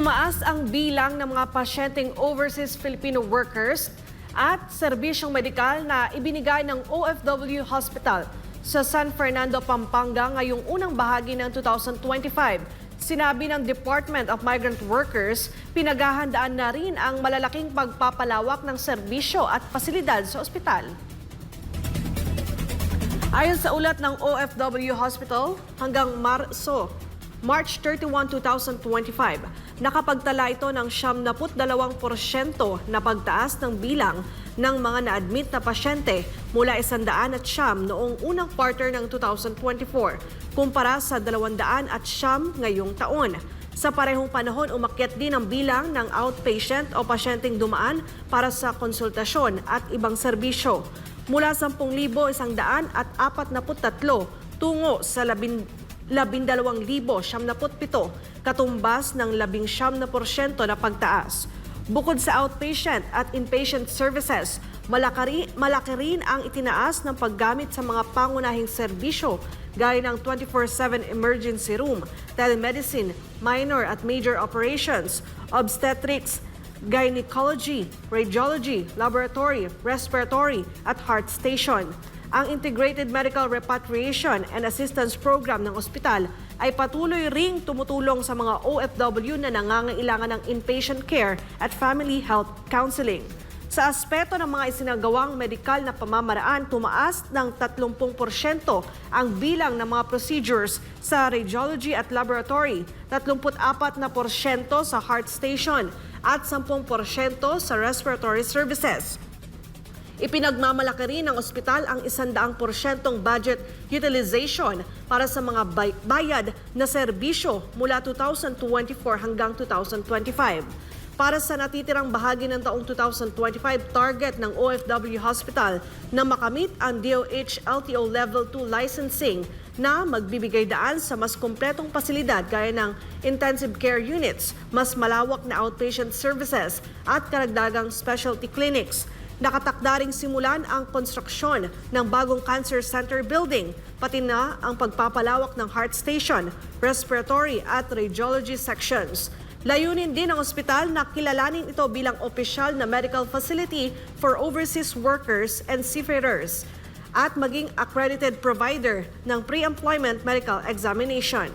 Tumaas ang bilang ng mga pasyenteng overseas Filipino workers at serbisyong medikal na ibinigay ng OFW Hospital sa San Fernando, Pampanga ngayong unang bahagi ng 2025. Sinabi ng Department of Migrant Workers, pinaghahandaan na rin ang malalaking pagpapalawak ng serbisyo at pasilidad sa ospital. Ayon sa ulat ng OFW Hospital, hanggang March 31, 2025, nakapagtala ito ng 72% na pagtaas ng bilang ng mga na-admit na pasyente mula 100 at siyam noong unang quarter ng 2024 kumpara sa 200 at siyam ngayong taon. Sa parehong panahon, umakyat din ang bilang ng outpatient o pasyenteng dumaan para sa konsultasyon at ibang serbisyo mula 10,143 tungo sa 12,077, katumbas ng 19% na pagtaas. Bukod sa outpatient at inpatient services, malaki rin ang itinaas ng paggamit sa mga pangunahing serbisyo gaya ng 24/7 emergency room, telemedicine, minor at major operations, obstetrics, gynecology, radiology, laboratory, respiratory at heart station. Ang Integrated Medical Repatriation and Assistance Program ng ospital ay patuloy ring tumutulong sa mga OFW na nangangailangan ng inpatient care at family health counseling. Sa aspeto ng mga isinagawang medikal na pamamaraan, tumaas ng 30% ang bilang ng mga procedures sa radiology at laboratory, 34% sa heart station at 10% sa respiratory services. Ipinagmamalaki rin ng ospital ang 100% budget utilization para sa mga bayad na serbisyo mula 2024 hanggang 2025. Para sa natitirang bahagi ng taong 2025, target ng OFW Hospital na makamit ang DOH LTO Level 2 licensing na magbibigay daan sa mas kumpletong pasilidad gaya ng intensive care units, mas malawak na outpatient services at karagdagang specialty clinics. Nakatakda ring simulan ang konstruksyon ng bagong cancer center building, pati na ang pagpapalawak ng heart station, respiratory at radiology sections. Layunin din ng ospital na kilalanin ito bilang opisyal na medical facility for overseas workers and seafarers at maging accredited provider ng pre-employment medical examination.